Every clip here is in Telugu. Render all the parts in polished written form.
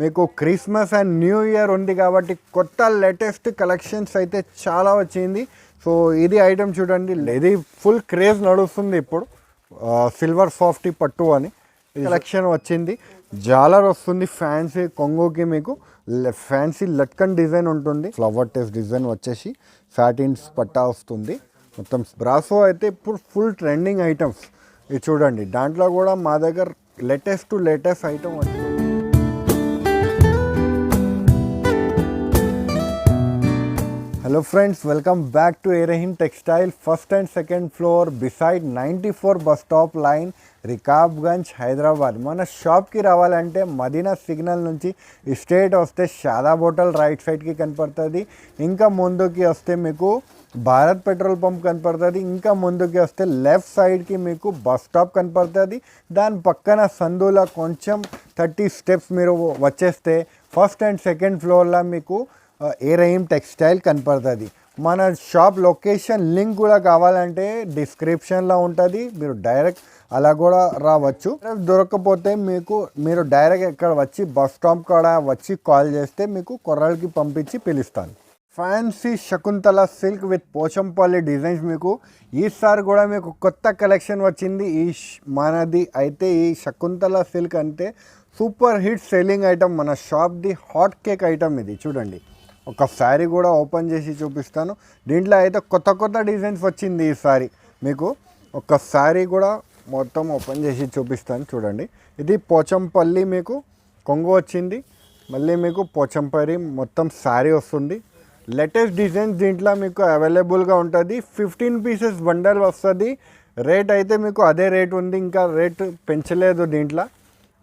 మీకు క్రిస్మస్ అండ్ న్యూ ఇయర్ ఉంది కాబట్టి కొత్త లేటెస్ట్ కలెక్షన్స్ అయితే చాలా వచ్చింది. సో ఇది ఐటమ్ చూడండి, ఇది ఫుల్ క్రేజ్ నడుస్తుంది ఇప్పుడు. సిల్వర్ సాఫ్టీ పట్టు అని కలెక్షన్ వచ్చింది. జాలర్ వస్తుంది, ఫ్యాన్సీ కొంగోకి మీకు ఫ్యాన్సీ లట్కన్ డిజైన్ ఉంటుంది. ఫ్లవర్ టెస్ట్ డిజైన్ వచ్చేసి సాటిన్స్ పట్టా వస్తుంది. మొత్తం బ్రాసో అయితే ఇప్పుడు ఫుల్ ట్రెండింగ్ ఐటమ్స్ ఇది చూడండి. దాంట్లో కూడా మా దగ్గర లేటెస్ట్ ఐటమ్ వచ్చింది. Hello friends, welcome back to Erahim Textile, first and second floor beside 94 bus stop line, Rikabganj, Hyderabad. మన షాప్కి రావాలంటే మదీనా సిగ్నల్ నుంచి స్ట్రేట్ వస్తే షాదాబ్ హోటల్ రైట్ సైడ్కి కనపడుతుంది. ఇంకా ముందుకి వస్తే మీకు భారత్ పెట్రోల్ పంప్ కనపడుతుంది. ఇంకా ముందుకి వస్తే లెఫ్ట్ సైడ్కి మీకు బస్ స్టాప్ కనపడుతుంది. దాని పక్కన సందులో కొంచెం 30 స్టెప్స్ మీరు వచ్చేస్తే ఫస్ట్ అండ్ సెకండ్ ఫ్లోర్లో మీకు ఏరహీం టెక్స్టైల్ కనపడుతుంది. మన షాప్ లొకేషన్ లింక్ కూడా కావాలంటే డిస్క్రిప్షన్లో ఉంటుంది, మీరు డైరెక్ట్ అలా కూడా రావచ్చు. దొరకకపోతే మీరు డైరెక్ట్ ఇక్కడ వచ్చి బస్ స్టాప్ కాడ వచ్చి కాల్ చేస్తే మీకు కొర్రలకి పంపించి పిలుస్తాను. Fancy Shakuntala silk with Pochampally designs మీకు ఈసారి కూడా మీకు కొత్త కలెక్షన్ వచ్చింది. మనది అయితే ఈ శకుంతల సిల్క్ అంటే సూపర్ హిట్ సెల్లింగ్ ఐటమ్, మన షాప్ది హాట్ కేక్ ఐటమ్ ఇది చూడండి. ఒక శారీ కూడా ఓపెన్ చేసి చూపిస్తాను. దీంట్లో అయితే కొత్త డిజైన్స్ వచ్చింది ఈసారి. మీకు ఒక శారీ కూడా మొత్తం ఓపెన్ చేసి చూపిస్తాను చూడండి. ఇది పోచంపల్లి మీకు కొంగు వచ్చింది, మళ్ళీ మీకు పోచంపల్లి మొత్తం శారీ వస్తుంది. లేటెస్ట్ డిజైన్స్ దీంట్లో మీకు అవైలబుల్గా ఉంటుంది. 15 పీసెస్ బండల్ వస్తుంది. రేట్ అయితే మీకు అదే రేట్ ఉంది, ఇంకా రేట్ పెంచలేదు. దీంట్లో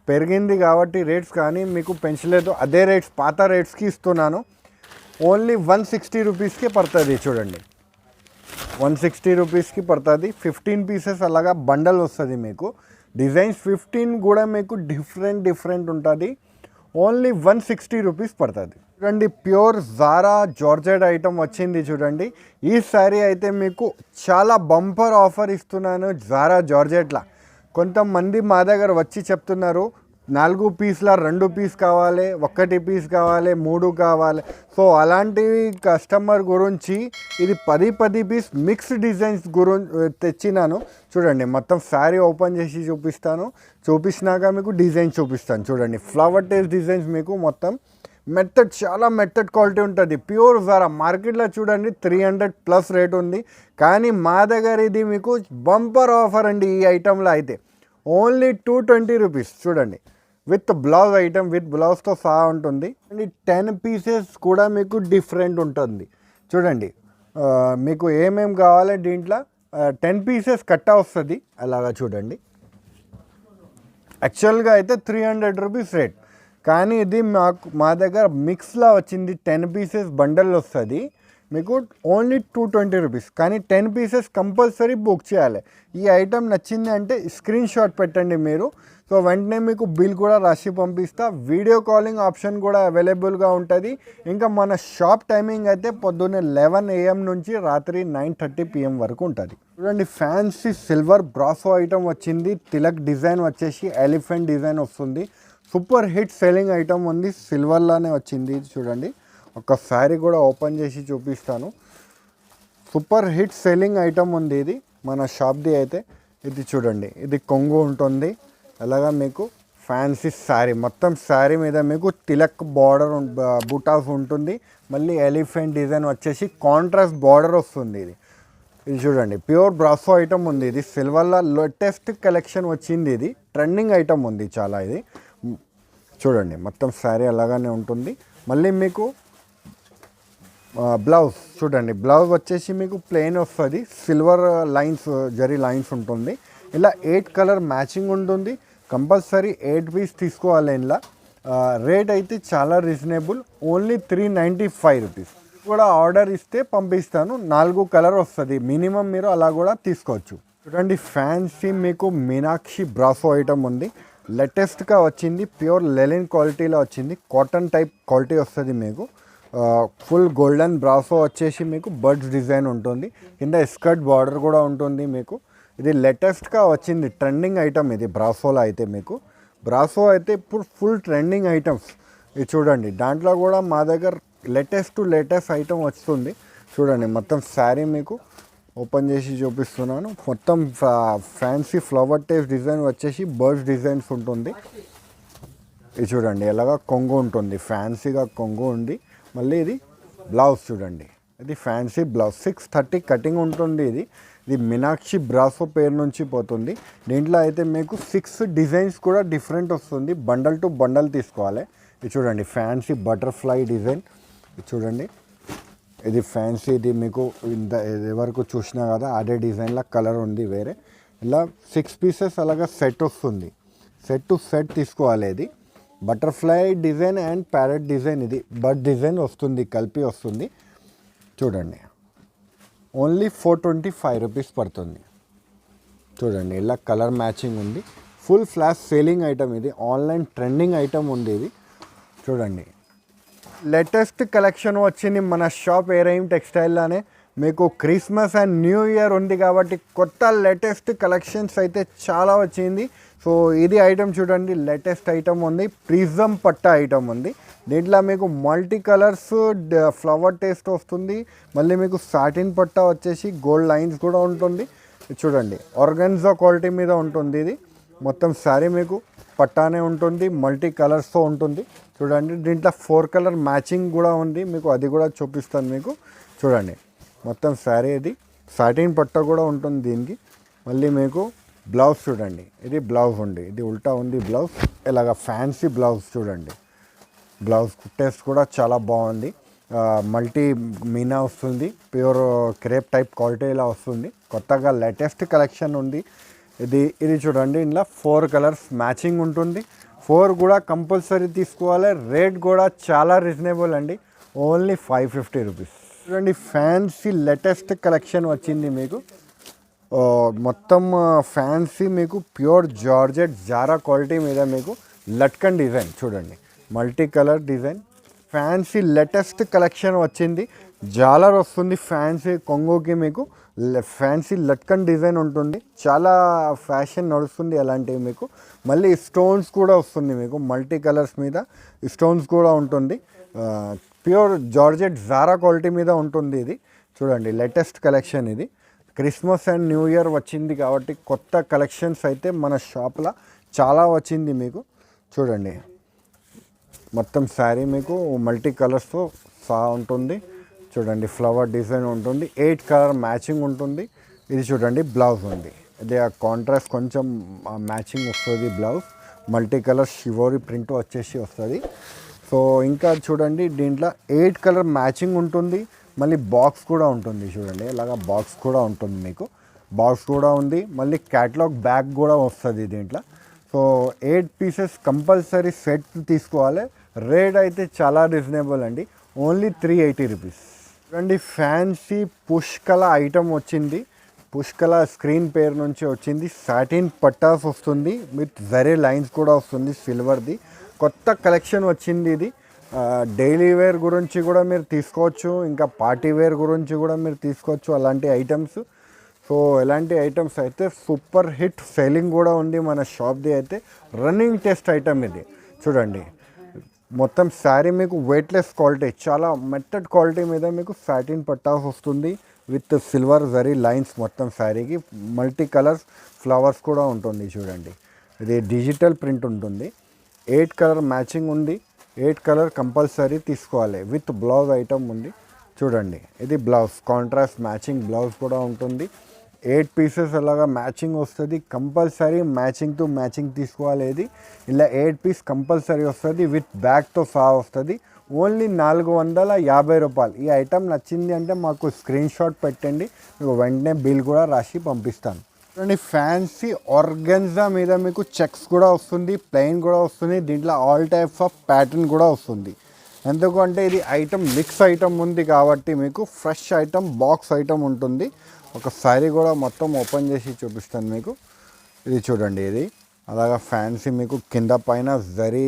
పెరిగింది కాబట్టి రేట్స్, కానీ మీకు పెంచలేదు, అదే రేట్స్ పాత రేట్స్కి ఇస్తున్నాను. ఓన్లీ 160 రూపీస్కి పడుతుంది చూడండి. 160 రూపీస్కి పడుతుంది. 15 పీసెస్ అలాగా బండల్ వస్తుంది మీకు. డిజైన్స్ 15 కూడా మీకు డిఫరెంట్ ఉంటుంది. ఓన్లీ 160 రూపీస్ పడుతుంది చూడండి. ప్యూర్ జారా జార్జెట్ ఐటమ్ వచ్చింది చూడండి. ఈ శారీ అయితే మీకు చాలా బంపర్ ఆఫర్ ఇస్తున్నాను జారా జార్జెట్లా. కొంతమంది మా దగ్గర వచ్చి చెప్తున్నారు 4 పీస్ల 2 పీస్ కావాలి, 1 పీస్ కావాలి, 3 కావాలి. సో అలాంటి కస్టమర్ గురించి ఇది 10 పీస్ మిక్స్ డిజైన్స్ తెచ్చినాను చూడండి. మొత్తం శారీ ఓపెన్ చేసి చూపించినాక మీకు డిజైన్ చూపిస్తాను చూడండి. ఫ్లవర్ టేస్ట్ డిజైన్స్ మీకు మొత్తం చాలా మెత్తడ్ క్వాలిటీ ఉంటుంది. ప్యూర్ జారా మార్కెట్లో చూడండి 300+ రేట్ ఉంది, కానీ మా దగ్గర ఇది మీకు బంపర్ ఆఫర్ అండి. ఈ ఐటెంలో అయితే ఓన్లీ 220 రూపీస్ చూడండి. విత్ బ్లౌజ్ ఐటమ్, విత్ బ్లౌజ్తో సహా ఉంటుంది. అండ్ 10 పీసెస్ కూడా మీకు డిఫరెంట్ ఉంటుంది చూడండి. మీకు ఏమేమి కావాలి దీంట్లో 10 పీసెస్ కట్టా వస్తుంది అలాగా చూడండి. యాక్చువల్గా అయితే 300 రూపీస్ రేట్, కానీ ఇది మా దగ్గర మిక్స్లా వచ్చింది. 10 పీసెస్ బండల్ వస్తుంది మీకు ఓన్లీ 220 రూపీస్, కానీ 10 పీసెస్ కంపల్సరీ బుక్ చేయాలి. ఈ ఐటమ్ నచ్చింది అంటే స్క్రీన్ షాట్ పెట్టండి మీరు. సో వెంటనే మీకు బిల్ కూడా రాసి పంపిస్తా. వీడియో కాలింగ్ ఆప్షన్ కూడా అవైలబుల్గా ఉంటుంది. ఇంకా మన షాప్ టైమింగ్ అయితే పొద్దున్నే 11 AM నుంచి రాత్రి 9:30 PM వరకు ఉంటుంది చూడండి. ఫ్యాన్సీ సిల్వర్ బ్రాసో ఐటమ్ వచ్చింది. తిలక్ డిజైన్ వచ్చేసి ఎలిఫెంట్ డిజైన్ వస్తుంది. సూపర్ హిట్ సెల్లింగ్ ఐటమ్ ఉంది, సిల్వర్లానే వచ్చింది చూడండి. ఒక శారీ కూడా ఓపెన్ చేసి చూపిస్తాను. సూపర్ హిట్ సెల్లింగ్ ఐటమ్ ఉంది ఇది మన షాప్ది అయితే. ఇది చూడండి, ఇది కొంగు ఉంటుంది. అలాగా మీకు ఫ్యాన్సీ శారీ, మొత్తం శారీ మీద మీకు తిలక్ బార్డర్ బూటాస్ ఉంటుంది. మళ్ళీ ఎలిఫెంట్ డిజైన్ వచ్చేసి కాంట్రాస్ట్ బార్డర్ వస్తుంది. ఇది చూడండి, ప్యూర్ బ్రాసో ఐటమ్ ఉంది. ఇది సిల్వర్లో లేటెస్ట్ కలెక్షన్ వచ్చింది. ఇది ట్రెండింగ్ ఐటమ్ ఉంది చాలా. ఇది చూడండి, మొత్తం శారీ అలాగానే ఉంటుంది. మళ్ళీ మీకు బ్లౌజ్ చూడండి, బ్లౌజ్ వచ్చేసి మీకు ప్లెయిన్ వస్తుంది. సిల్వర్ లైన్స్, జరీ లైన్స్ ఉంటుంది. ఇలా 8 కలర్ మ్యాచింగ్ ఉంటుంది. కంపల్సరీ 8 పీస్ తీసుకోవాలి. ఇలా రేట్ అయితే చాలా రీజనబుల్, ఓన్లీ 395 రూపీస్. కూడా ఆర్డర్ ఇస్తే పంపిస్తాను. 4 కలర్ వస్తుంది మినిమం, మీరు అలా కూడా తీసుకోవచ్చు చూడండి. ఫ్యాన్సీ మీకు మీనాక్షి బ్రాసో ఐటమ్ ఉంది. లేటెస్ట్గా వచ్చింది, ప్యూర్ లెలిన్ క్వాలిటీలో వచ్చింది. కాటన్ టైప్ క్వాలిటీ వస్తుంది మీకు. ఫుల్ గోల్డెన్ బ్రాసో వచ్చేసి మీకు బర్డ్స్ డిజైన్ ఉంటుంది. కింద స్కర్ట్ బార్డర్ కూడా ఉంటుంది మీకు. ఇది లేటెస్ట్గా వచ్చింది, ట్రెండింగ్ ఐటమ్ ఇది బ్రాసోలో అయితే. మీకు బ్రాసో అయితే ఇప్పుడు ఫుల్ ట్రెండింగ్ ఐటమ్స్. ఇది చూడండి, దాంట్లో కూడా మా దగ్గర లేటెస్ట్ ఐటమ్ వస్తుంది. చూడండి మొత్తం శారీ మీకు ఓపెన్ చేసి చూపిస్తున్నాను. మొత్తం ఫ్యాన్సీ ఫ్లవర్ టేస్ట్ డిజైన్ వచ్చేసి బర్డ్స్ డిజైన్స్ ఉంటుంది. ఇది చూడండి ఎలాగా కొంగు ఉంటుంది, ఫ్యాన్సీగా కొంగు ఉంది. మళ్ళీ ఇది బ్లౌజ్ చూడండి, ఇది ఫ్యాన్సీ బ్లౌజ్ 630 కటింగ్ ఉంటుంది. ఇది మీనాక్షి బ్రాసో పేరు నుంచి పోతుంది. దీంట్లో అయితే మీకు 6 డిజైన్స్ కూడా డిఫరెంట్ వస్తుంది. బండల్ టు బండల్ తీసుకోవాలి. ఇది చూడండి ఫ్యాన్సీ బటర్ఫ్లై డిజైన్. ఇది చూడండి, ఇది ఫ్యాన్సీ, ఇది మీకు ఇది వరకు చూసినా కదా అదే డిజైన్లో కలర్ ఉంది వేరే. ఇలా 6 పీసెస్ అలాగా సెట్ వస్తుంది. సెట్ టు సెట్ తీసుకోవాలి. ఇది butterfly design and parrot design, ఇది బర్డ్ డిజైన్ వస్తుంది, కలిపి వస్తుంది. చూడండి ఓన్లీ 425 రూపీస్ పడుతుంది. చూడండి ఇలా కలర్ మ్యాచింగ్ ఉంది. ఫుల్ ఫ్లాష్ సేలింగ్ ఐటమ్, ఇది ఆన్లైన్ ట్రెండింగ్ ఐటమ్ ఉంది. ఇది చూడండి లేటెస్ట్ కలెక్షన్ వచ్చింది మన షాప్ ఏరహిం టెక్స్టైల్లోనే. మీకు క్రిస్మస్ అండ్ న్యూ ఇయర్ ఉంది కాబట్టి కొత్త లేటెస్ట్ కలెక్షన్స్ అయితే చాలా వచ్చింది. సో ఇది ఐటమ్ చూడండి, లేటెస్ట్ ఐటమ్ ఉంది, ప్రిజం పట్టా ఐటమ్ ఉంది. దీంట్లో మీకు మల్టీ కలర్స్ ఫ్లవర్ టేస్ట్ వస్తుంది. మళ్ళీ మీకు సాటిన్ పట్టా వచ్చేసి గోల్డ్ లైన్స్ కూడా ఉంటుంది. చూడండి ఆర్గన్జా క్వాలిటీ మీద ఉంటుంది. ఇది మొత్తం శారీ మీకు పట్టానే ఉంటుంది, మల్టీ కలర్స్తో ఉంటుంది. చూడండి దీంట్లో 4 కలర్ మ్యాచింగ్ కూడా ఉంది, మీకు అది కూడా చూపిస్తాను మీకు. చూడండి మొత్తం శారీ, ఇది సాటిన్ పట్టా కూడా ఉంటుంది దీనికి. మళ్ళీ మీకు బ్లౌజ్ చూడండి, ఇది బ్లౌజ్ ఉంది, ఇది ఉల్టా ఉంది బ్లౌజ్. ఇలాగ ఫ్యాన్సీ బ్లౌజ్ చూడండి, బ్లౌజ్ టేస్ట్ కూడా చాలా బాగుంది. మల్టీ మీనా వస్తుంది, ప్యూర్ క్రేప్ టైప్ క్వాలిటీలా వస్తుంది. కొత్తగా లేటెస్ట్ కలెక్షన్ ఉంది. ఇది చూడండి, ఇందులో 4 కలర్స్ మ్యాచింగ్ ఉంటుంది. 4 కూడా కంపల్సరీ తీసుకోవాలి. రేట్ కూడా చాలా రీజనబుల్ అండి, ఓన్లీ 550 రూపీస్. చూడండి ఫ్యాన్సీ లేటెస్ట్ కలెక్షన్ వచ్చింది మీకు. మొత్తం ఫ్యాన్సీ మీకు ప్యూర్ జార్జెట్ జారా క్వాలిటీ మీద మీకు లట్కన్ డిజైన్ చూడండి, multi colour design. Fancy latest collection వచ్చింది. జాలర్ వస్తుంది ఫ్యాన్సీ కొంగుకి, మీకు ఫ్యాన్సీ లట్కన్ డిజైన్ ఉంటుంది. చాలా ఫ్యాషన్ నడుస్తుంది అలాంటివి మీకు. మళ్ళీ స్టోన్స్ కూడా వస్తుంది మీకు, మల్టీ కలర్స్ మీద స్టోన్స్ కూడా ఉంటుంది. ప్యూర్ జార్జెట్ జారా క్వాలిటీ మీద ఉంటుంది. ఇది చూడండి లేటెస్ట్ కలెక్షన్. ఇది క్రిస్మస్ అండ్ న్యూ ఇయర్ వచ్చింది కాబట్టి కొత్త కలెక్షన్స్ అయితే మన షాప్లో చాలా వచ్చింది మీకు. చూడండి మొత్తం శారీ మీకు మల్టీ కలర్స్తో ఉంటుంది. చూడండి ఫ్లవర్ డిజైన్ ఉంటుంది, 8 కలర్ మ్యాచింగ్ ఉంటుంది. ఇది చూడండి బ్లౌజ్ ఉంది, ఇది ఆ కాంట్రాస్ట్ కొంచెం మ్యాచింగ్ వస్తుంది blouse. Multi colour shibori print వచ్చేసి వస్తుంది. సో ఇంకా చూడండి దీంట్లో 8 కలర్ మ్యాచింగ్ ఉంటుంది. మళ్ళీ బాక్స్ కూడా ఉంటుంది చూడండి, ఇలాగా బాక్స్ కూడా ఉంటుంది మీకు, బాక్స్ కూడా ఉంది. మళ్ళీ క్యాటలాగ్ బ్యాగ్ కూడా వస్తుంది దీంట్లో. సో 8 పీసెస్ కంపల్సరీ సెట్ తీసుకోవాలి. రేట్ అయితే చాలా రీజనబుల్ అండి, ఓన్లీ 380 రూపీస్. చూడండి ఫ్యాన్సీ పుష్కల ఐటమ్ వచ్చింది. పుష్కల స్క్రీన్ పేరు నుంచి వచ్చింది. సాటిన్ పట్టాస్ వస్తుంది, విత్ జరీ లైన్స్ కూడా వస్తుంది సిల్వర్ది. కొత్త కలెక్షన్ వచ్చింది. ఇది డైలీ వేర్ గురించి కూడా మీరు తీసుకోవచ్చు, ఇంకా పార్టీ వేర్ గురించి కూడా మీరు తీసుకోవచ్చు అలాంటి ఐటమ్స్. సో ఎలాంటి ఐటమ్స్ అయితే సూపర్ హిట్ సెల్లింగ్ కూడా ఉంది మన షాప్ది. అయితే రన్నింగ్ టెస్ట్ ఐటమ్ ఇది చూడండి. మొత్తం శారీ మీకు వెయిట్లెస్ క్వాలిటీ, చాలా మెత్తడ్ క్వాలిటీ మీద మీకు సాటిన్ పట్టాస్ వస్తుంది విత్ సిల్వర్ జరీ లైన్స్. మొత్తం శారీకి మల్టీ కలర్స్ ఫ్లవర్స్ కూడా ఉంటుంది చూడండి. ఇది డిజిటల్ ప్రింట్ ఉంటుంది. 8 కలర్ మ్యాచింగ్ ఉంది, 8 కలర్ కంపల్సరీ తీసుకోవాలి. విత్ బ్లౌజ్ ఐటమ్ ఉంది చూడండి. ఇది బ్లౌజ్ కాంట్రాస్ట్ మ్యాచింగ్ బ్లౌజ్ కూడా ఉంటుంది. 8 పీసెస్ అలాగా మ్యాచింగ్ వస్తుంది. కంపల్సరీ మ్యాచింగ్ టు మ్యాచింగ్ తీసుకోవాలి. ఇది ఇలా 8 పీస్ కంపల్సరీ వస్తుంది, విత్ బ్యాగ్తో సహా వస్తుంది. ఓన్లీ 450 రూపాయలు. ఈ ఐటమ్ నచ్చింది అంటే మాకు స్క్రీన్ షాట్ పెట్టండి, మీకు వెంటనే బిల్ కూడా రాసి పంపిస్తాను. చూడండి ఫ్యాన్సీ ఆర్గన్జా మీద మీకు చెక్స్ కూడా వస్తుంది, ప్లెయిన్ కూడా వస్తుంది. దీంట్లో ఆల్ టైప్స్ ఆఫ్ ప్యాటర్న్ కూడా వస్తుంది. ఎందుకంటే ఇది ఐటమ్ మిక్స్ ఐటమ్ ఉంది కాబట్టి మీకు ఫ్రెష్ ఐటమ్ బాక్స్ ఐటమ్ ఉంటుంది. ఒక శారీ కూడా మొత్తం ఓపెన్ చేసి చూపిస్తాను మీకు. ఇది చూడండి, ఇది అలాగా ఫ్యాన్సీ మీకు కింద పైన జరీ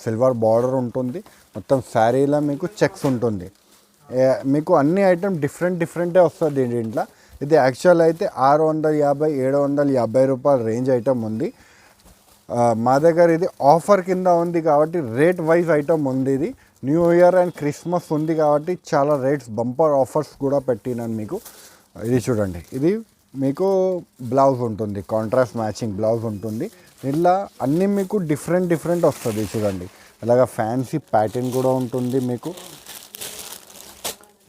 సిల్వర్ బార్డర్ ఉంటుంది. మొత్తం శారీలో మీకు చెక్స్ ఉంటుంది. మీకు అన్ని ఐటమ్ డిఫరెంటే వస్తుంది దీంట్లో. ఇది యాక్చువల్ అయితే 650 750 రూపాయల రేంజ్ ఐటమ్ ఉంది. మా దగ్గర ఇది ఆఫర్ కింద ఉంది కాబట్టి రేట్ వైజ్ ఐటమ్ ఉంది. ఇది న్యూ ఇయర్ అండ్ క్రిస్మస్ ఉంది కాబట్టి చాలా రేట్స్ బంపర్ ఆఫర్స్ కూడా పెట్టినాను మీకు. ఇది చూడండి, ఇది మీకు బ్లౌజ్ ఉంటుంది, కాంట్రాస్ట్ మ్యాచింగ్ బ్లౌజ్ ఉంటుంది. ఇట్లా అన్నీ మీకు డిఫరెంట్ వస్తుంది చూడండి. ఇలాగ ఫ్యాన్సీ ప్యాటర్న్ కూడా ఉంటుంది మీకు.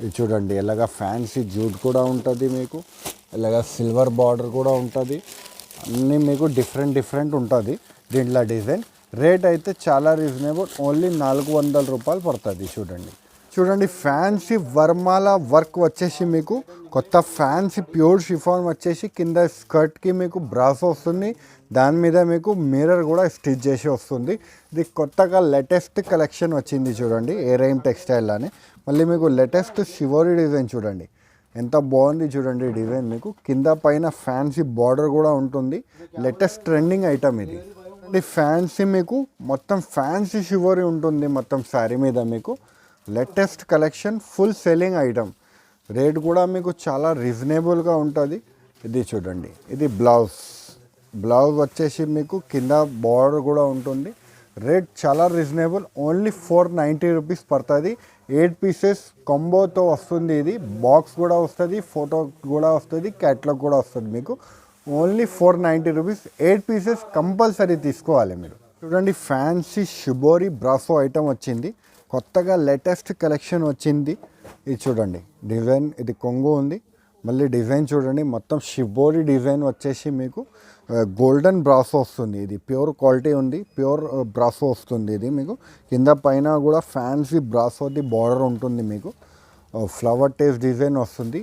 ఇది చూడండి, ఇలాగ ఫ్యాన్సీ జూట్ కూడా ఉంటుంది మీకు. ఇలాగ సిల్వర్ బార్డర్ కూడా ఉంటుంది. అన్నీ మీకు డిఫరెంట్ ఉంటుంది దీంట్లో డిజైన్. రేట్ అయితే చాలా రీజనబుల్, ఓన్లీ 400 రూపాయలు పడుతుంది. చూడండి ఫ్యాన్సీ వర్మాల వర్క్ వచ్చేసి మీకు కొత్త ఫ్యాన్సీ ప్యూర్ షిఫాన్ వచ్చేసి కింద స్కర్ట్కి మీకు బ్రాస్ వస్తుంది. దాని మీద మీకు మిర్రర్ కూడా స్టిచ్ చేసి వస్తుంది. ఇది కొత్తగా లేటెస్ట్ కలెక్షన్ వచ్చింది చూడండి, ఏరైమ్ టెక్స్టైల్ అని. మళ్ళీ మీకు లేటెస్ట్ షివోరీ డిజైన్ చూడండి, ఎంత బాగుంది చూడండి డిజైన్. మీకు కింద పైన ఫ్యాన్సీ బార్డర్ కూడా ఉంటుంది. లేటెస్ట్ ట్రెండింగ్ ఐటమ్ ఇది. ఫ్యాన్సీ మీకు మొత్తం ఫ్యాన్సీ షివోరీ ఉంటుంది మొత్తం శారీ మీద. మీకు latest collection, full selling item. Rate కూడా మీకు చాలా రీజనబుల్గా ఉంటుంది. ఇది చూడండి, ఇది బ్లౌజ్ వచ్చేసి మీకు కింద బార్డర్ కూడా ఉంటుంది. రేట్ చాలా రీజనబుల్, ఓన్లీ 490 రూపీస్ పడుతుంది. 8 పీసెస్ కాంబోతో వస్తుంది. ఇది బాక్స్ కూడా వస్తుంది, ఫోటో కూడా వస్తుంది, క్యాట్లాగ్ కూడా వస్తుంది మీకు. ఓన్లీ 490 రూపీస్, 8 పీసెస్ కంపల్సరీ తీసుకోవాలి మీరు. చూడండి ఫ్యాన్సీ షిబోరి బ్రాసో ఐటమ్ వచ్చింది, కొత్తగా లేటెస్ట్ కలెక్షన్ వచ్చింది. ఇది చూడండి డిజైన్, ఇది కొంగు ఉంది. మళ్ళీ డిజైన్ చూడండి, మొత్తం షిబోరి డిజైన్ వచ్చేసి మీకు గోల్డెన్ బ్రాసో వస్తుంది. ఇది ప్యూర్ క్వాలిటీ ఉంది, ప్యూర్ బ్రాసో వస్తుంది. ఇది మీకు కింద పైన కూడా ఫ్యాన్సీ బ్రాసోది బార్డర్ ఉంటుంది. మీకు ఫ్లవర్ టేస్ట్ డిజైన్ వస్తుంది.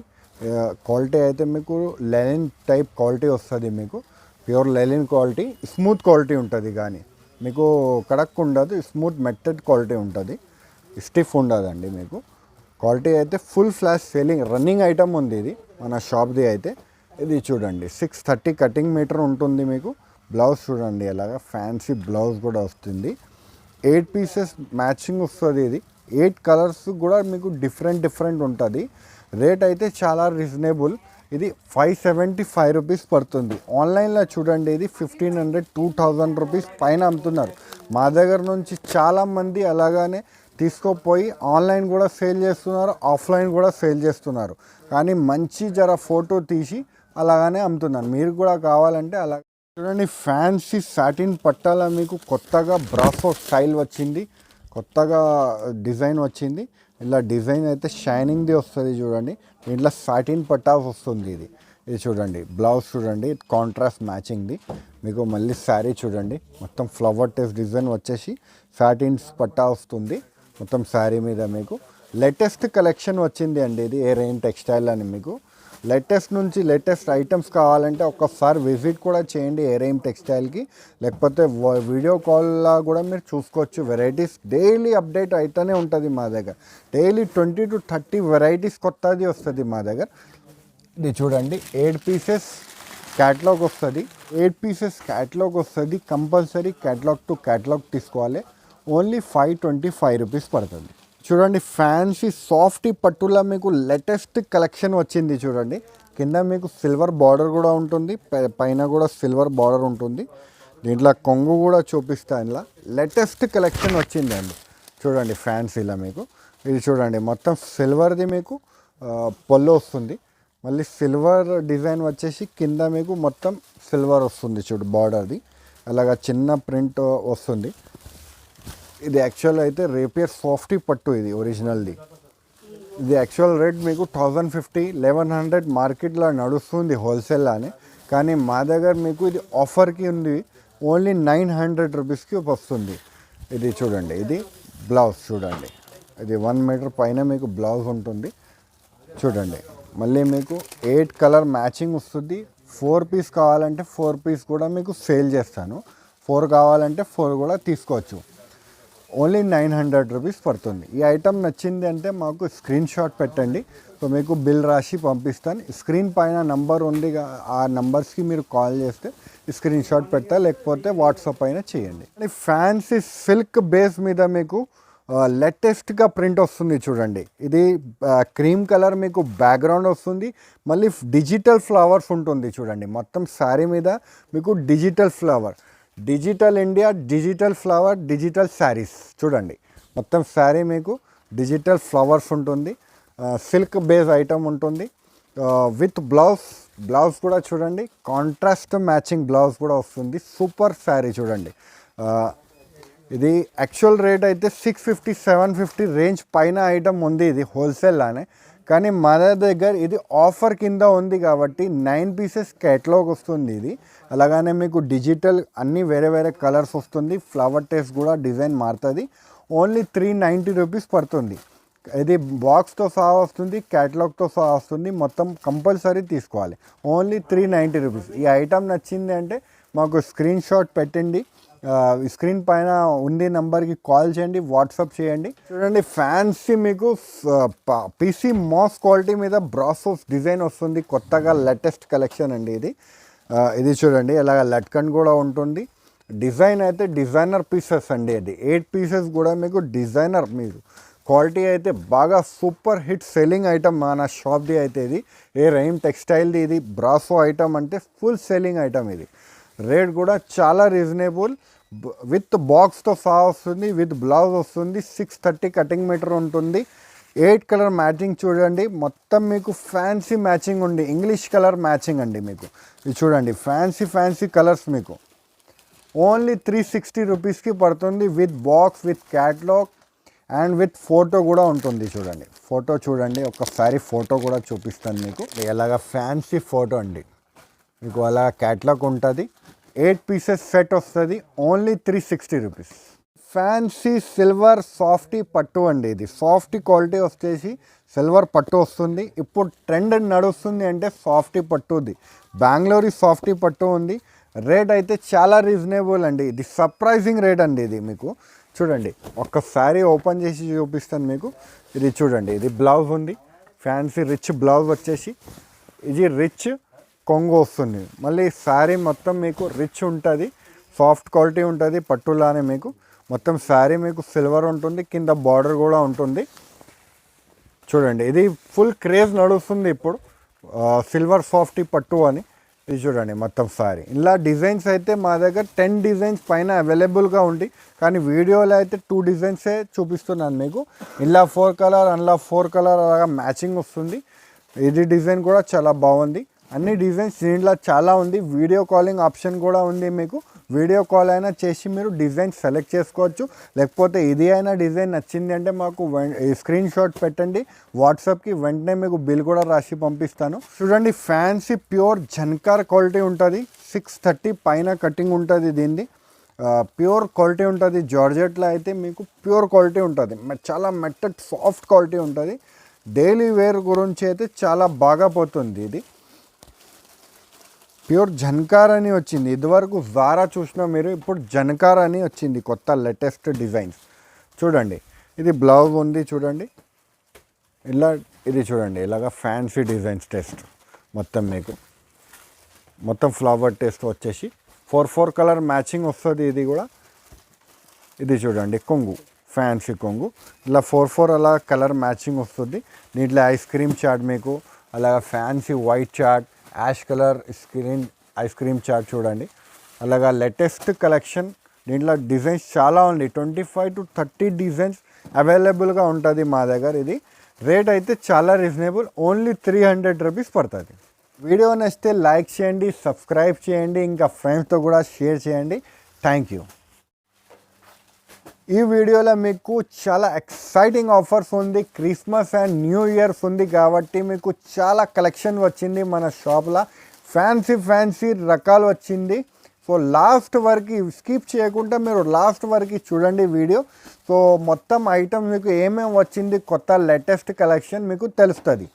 క్వాలిటీ అయితే మీకు లెనిన్ టైప్ క్వాలిటీ వస్తుంది. మీకు pure linen quality, smooth quality ఉంటుంది. కానీ మీకు కడక్ ఉండదు, స్మూత్ మెట్టెడ్ క్వాలిటీ ఉంటుంది, స్టిఫ్ ఉండదండి. మీకు క్వాలిటీ అయితే full flash selling running item ఉంది ఇది మన షాప్ది అయితే. ఇది చూడండి 630 కటింగ్ మీటర్ ఉంటుంది మీకు. బ్లౌజ్ చూడండి, అలాగా ఫ్యాన్సీ బ్లౌజ్ కూడా వస్తుంది. 8 పీసెస్ మ్యాచింగ్ వస్తుంది. ఇది 8 కలర్స్ కూడా మీకు డిఫరెంట్ ఉంటుంది. రేట్ అయితే చాలా రీజనబుల్. ఇది 575 రూపీస్ పడుతుంది. ఆన్లైన్లో చూడండి ఇది 1500-2000 రూపీస్ పైన అమ్ముతున్నారు. మా దగ్గర నుంచి చాలామంది అలాగానే తీసుకోపోయి ఆన్లైన్ కూడా సేల్ చేస్తున్నారు, ఆఫ్లైన్ కూడా సేల్ చేస్తున్నారు. కానీ మంచి జర ఫోటో తీసి అలాగానే అమ్ముతున్నారు. మీరు కూడా కావాలంటే అలా చూడండి. ఫ్యాన్సీ సాటిన్ పట్టాల మీకు కొత్తగా బ్రాసో స్టైల్ వచ్చింది, కొత్తగా డిజైన్ వచ్చింది. ఇలా డిజైన్ అయితే షైనింగ్ది వస్తుంది చూడండి. దీంట్లో సాటిన్ పట్టాస్ వస్తుంది. ఇది చూడండి, బ్లౌజ్ చూడండి కాంట్రాస్ట్ మ్యాచింగ్ది. మీకు మళ్ళీ శారీ చూడండి, మొత్తం ఫ్లవర్ టెస్ట్ డిజైన్ వచ్చేసి సాటిన్స్ పట్టా వస్తుంది మొత్తం శారీ మీద. మీకు లేటెస్ట్ కలెక్షన్ వచ్చింది అండి ఇది ఏరైమ్ టెక్స్టైల్ అని. మీకు లేటెస్ట్ నుంచి లేటెస్ట్ ఐటమ్స్ కావాలంటే ఒక్కసారి విజిట్ కూడా చేయండి ఏరైమ్ టెక్స్టైల్కి, లేకపోతే వీడియో కాల్లో కూడా మీరు చూసుకోవచ్చు. వెరైటీస్ డైలీ అప్డేట్ అయితేనే ఉంటుంది మా దగ్గర. డైలీ 20-30 వెరైటీస్ కొత్తది వస్తుంది మా దగ్గర. ఇది చూడండి 8 పీసెస్ క్యాటలాగ్ వస్తుంది. 8 పీసెస్ క్యాటలాగ్ వస్తుంది. కంపల్సరీ క్యాటలాగ్ టు క్యాటలాగ్ తీసుకోవాలి. ఓన్లీ 525 రూపీస్ పడుతుంది. చూడండి ఫ్యాన్సీ సాఫ్టీ పట్టులో మీకు లేటెస్ట్ కలెక్షన్ వచ్చింది చూడండి. కింద మీకు సిల్వర్ బార్డర్ కూడా ఉంటుంది, పైన కూడా సిల్వర్ బార్డర్ ఉంటుంది. దీంట్లో కొంగు కూడా చూపిస్తా. ఇలా లేటెస్ట్ కలెక్షన్ వచ్చిందండి చూడండి ఫ్యాన్సీలో మీకు. ఇది చూడండి మొత్తం సిల్వర్ది మీకు పళ్ళు వస్తుంది. మళ్ళీ సిల్వర్ డిజైన్ వచ్చేసి కింద మీకు మొత్తం సిల్వర్ వస్తుంది చూడు బార్డర్ది. అలాగా చిన్న ప్రింట్ వస్తుంది. ఇది యాక్చువల్ అయితే రేపియర్ సాఫ్టీ పట్టు, ఇది ఒరిజినల్ది. ఇది యాక్చువల్ రేట్ మీకు 1050-1100 మార్కెట్లో నడుస్తుంది హోల్సేల్ అని. కానీ మా దగ్గర మీకు ఇది ఆఫర్కి ఉంది, ఓన్లీ 900 రూపీస్కి వస్తుంది. ఇది చూడండి, ఇది బ్లౌజ్ చూడండి, ఇది 1 మీటర్ పైన మీకు బ్లౌజ్ ఉంటుంది చూడండి. మళ్ళీ మీకు 8 కలర్ మ్యాచింగ్ వస్తుంది. 4 పీస్ కావాలంటే 4 పీస్ కూడా మీకు సేల్ చేస్తాను. 4 కావాలంటే 4 కూడా తీసుకోవచ్చు. ఓన్లీ 900 రూపీస్ పడుతుంది. ఈ ఐటమ్ నచ్చింది అంటే మాకు స్క్రీన్ షాట్ పెట్టండి, సో మీకు బిల్ రాసి పంపిస్తాను. స్క్రీన్ పైన నంబర్ ఉంది, ఆ నంబర్స్కి మీరు కాల్ చేస్తే స్క్రీన్ షాట్ పెడతా, లేకపోతే వాట్సాప్ అయినా చేయండి. ఫ్యాన్సీ సిల్క్ బేస్ మీద మీకు లేటెస్ట్గా ప్రింట్ వస్తుంది చూడండి. ఇది క్రీమ్ కలర్ మీకు బ్యాక్గ్రౌండ్ వస్తుంది. మళ్ళీ డిజిటల్ ఫ్లవర్స్ ఉంటుంది చూడండి. మొత్తం శారీ మీద మీకు digital flower digital India, digital flower, digital saris. చూడండి మొత్తం శారీ మీకు డిజిటల్ ఫ్లవర్స్ ఉంటుంది, సిల్క్ బేస్ ఐటమ్ ఉంటుంది విత్ బ్లౌజ్ కూడా చూడండి కాంట్రాస్ట్ మ్యాచింగ్ బ్లౌజ్ కూడా వస్తుంది. సూపర్ శారీ చూడండి. ఇది యాక్చువల్ రేట్ అయితే 650 750 రేంజ్ పైన ఐటమ్ ఉంది ఇది హోల్సేల్లానే. కానీ మన దగ్గర ఇది ఆఫర్ కింద ఉంది కాబట్టి 9 పీసెస్ కేటలాగ్ వస్తుంది ఇది. అలాగనే మీకు డిజిటల్ అన్నీ వేరే వేరే కలర్స్ వస్తుంది, ఫ్లవర్ టేస్ట్ కూడా డిజైన్ మారుతుంది. ఓన్లీ 390 రూపీస్ పడుతుంది. ఇది బాక్స్తో సహా వస్తుంది, క్యాటలాగ్తో సహా వస్తుంది, మొత్తం కంపల్సరీ తీసుకోవాలి. Only 390 rupees. ఈ ఐటమ్ నచ్చింది అంటే మాకు స్క్రీన్ షాట్ పెట్టండి, స్క్రీన్ పైన ఉంది నెంబర్కి కాల్ చేయండి, వాట్సాప్ చేయండి. చూడండి ఫ్యాన్సీ మీకు పీసీ మాస్ క్వాలిటీ మీద బ్రాసోస్ డిజైన్ వస్తుంది, కొత్తగా లేటెస్ట్ కలెక్షన్ అండి ఇది. ఇది చూడండి ఇలాగ లట్కన్ కూడా ఉంటుంది. డిజైన్ అయితే డిజైనర్ పీసెస్ అండి. అది 8 పీసెస్ కూడా మీకు డిజైనర్. మీరు క్వాలిటీ అయితే బాగా సూపర్ హిట్ సెల్లింగ్ ఐటమ్ మన షాప్ది అయితే ఇది. రహీమ్ టెక్స్టైల్ది ఇది బ్రాసో ఐటమ్ అంటే ఫుల్ సెల్లింగ్ ఐటమ్ ఇది. రేట్ కూడా చాలా రీజనబుల్, విత్ బాక్స్తో సహా వస్తుంది, విత్ బ్లౌజ్ వస్తుంది. 630 కటింగ్ మీటర్ ఉంటుంది. 8 కలర్ మ్యాచింగ్ చూడండి, మొత్తం మీకు ఫ్యాన్సీ మ్యాచింగ్ ఉంది, ఇంగ్లీష్ కలర్ మ్యాచింగ్ అండి మీకు. ఇది చూడండి ఫ్యాన్సీ కలర్స్ మీకు ఓన్లీ 360 రూపీస్కి పడుతుంది, with box, with catalogue and with photo కూడా ఉంటుంది. చూడండి ఫోటో చూడండి, ఒకసారి ఫోటో కూడా చూపిస్తాను మీకు. ఎలాగ ఫ్యాన్సీ ఫోటో అండి మీకు, అలా క్యాటలాగ్ ఉంటుంది. 8 పీసెస్ సెట్ వస్తుంది, only 360 rupees. Fancy silver softy పట్టు అండి. ఇది సాఫ్టీ క్వాలిటీ వచ్చేసి సిల్వర్ పట్టు వస్తుంది. ఇప్పుడు ట్రెండ్ నడుస్తుంది అంటే సాఫ్టీ పట్టుది, బెంగళూరు సాఫ్టీ పట్టు ఉంది. రేట్ అయితే చాలా రీజనబుల్ అండి. ఇది సర్ప్రైజింగ్ రేట్ అండి ఇది మీకు. చూడండి ఒక్కసారి ఓపెన్ చేసి చూపిస్తాను మీకు. ఇది చూడండి, ఇది బ్లౌజ్ ఉంది, ఫ్యాన్సీ రిచ్ బ్లౌజ్ వచ్చేసి. ఇది రిచ్ కొంగు వస్తుంది. మళ్ళీ శారీ మొత్తం మీకు రిచ్ ఉంటుంది, సాఫ్ట్ క్వాలిటీ ఉంటుంది పట్టులానే మీకు. మొత్తం శారీ మీకు సిల్వర్ ఉంటుంది, కింద బార్డర్ కూడా ఉంటుంది. చూడండి ఇది ఫుల్ క్రేజ్ నడుస్తుంది ఇప్పుడు, సిల్వర్ సాఫ్టీ పట్టు అని. ఇది చూడండి మొత్తం శారీ. ఇలా డిజైన్స్ అయితే మా దగ్గర 10 డిజైన్స్ పైన అవైలబుల్గా ఉంది, కానీ వీడియోలో అయితే 2 డిజైన్సే చూపిస్తున్నాను మీకు. ఇలా 4 కలర్, అందులో 4 కలర్ అలాగా మ్యాచింగ్ వస్తుంది. ఇది డిజైన్ కూడా చాలా బాగుంది. అన్ని డిజైన్స్ దీంట్లో చాలా ఉంది. వీడియో కాలింగ్ ఆప్షన్ కూడా ఉంది మీకు. వీడియో కాల్ అయినా చేసి మీరు డిజైన్ సెలెక్ట్ చేసుకోవచ్చు. లేకపోతే ఇది అయినా డిజైన్ నచ్చింది అంటే మాకు స్క్రీన్ షాట్ పెట్టండి వాట్సాప్కి, వెంటనే మీకు బిల్ కూడా రాసి పంపిస్తాను. చూడండి ఫ్యాన్సీ ప్యూర్ జన్కార్ క్వాలిటీ ఉంటుంది. 630 పైన కటింగ్ ఉంటుంది దీనిది. ప్యూర్ క్వాలిటీ ఉంటుంది. జార్జెట్లో అయితే మీకు ప్యూర్ క్వాలిటీ ఉంటుంది, చాలా మెట్టడ్ సాఫ్ట్ క్వాలిటీ ఉంటుంది. డైలీ వేర్ గురించి అయితే చాలా బాగా పోతుంది ఇది. ప్యూర్ జన్కార్ అని వచ్చింది. ఇదివరకు జారా చూసినా మీరు, ఇప్పుడు జన్కార్ అని వచ్చింది కొత్త లేటెస్ట్ డిజైన్స్. చూడండి ఇది బ్లౌజ్ ఉంది చూడండి, ఇలా ఇది చూడండి ఇలాగ ఫ్యాన్సీ డిజైన్స్ టెస్ట్ మొత్తం మీకు. మొత్తం ఫ్లవర్ టెస్ట్ వచ్చేసి 4 కలర్ మ్యాచింగ్ వస్తుంది. ఇది కూడా ఇది చూడండి కొంగు, ఫ్యాన్సీ కొంగు. ఇలా 4 అలా కలర్ మ్యాచింగ్ వస్తుంది. దీంట్లో ఐస్ క్రీమ్ చాట్ మీకు, అలాగ fancy white chat, ash colour ice cream chat చూడండి. అలాగా లేటెస్ట్ కలెక్షన్. దీంట్లో డిజైన్స్ చాలా ఉంది, 25 to 30 డిజైన్స్ అవైలబుల్గా ఉంటుంది మా దగ్గర. ఇది రేట్ అయితే చాలా రీజనబుల్, ఓన్లీ 300 రూపీస్ పడుతుంది. వీడియో నచ్చితే లైక్ చేయండి, సబ్స్క్రైబ్ చేయండి, ఇంకా ఫ్రెండ్స్తో కూడా షేర్ చేయండి. Thank you. ఈ వీడియోలో మీకు చాలా ఎక్సైటింగ్ ఆఫర్స్ ఉంది. క్రిస్మస్ అండ్ న్యూ ఇయర్స్ ఉంది కాబట్టి మీకు చాలా కలెక్షన్ వచ్చింది మన షాప్లో. ఫ్యాన్సీ రకాలు వచ్చింది. సో లాస్ట్ వరకు స్కిప్ చేయకుండా మీరు లాస్ట్ వరకు చూడండి వీడియో. సో మొత్తం ఐటమ్ మీకు ఏమేమి వచ్చింది, కొత్త లేటెస్ట్ కలెక్షన్ మీకు తెలుస్తుంది.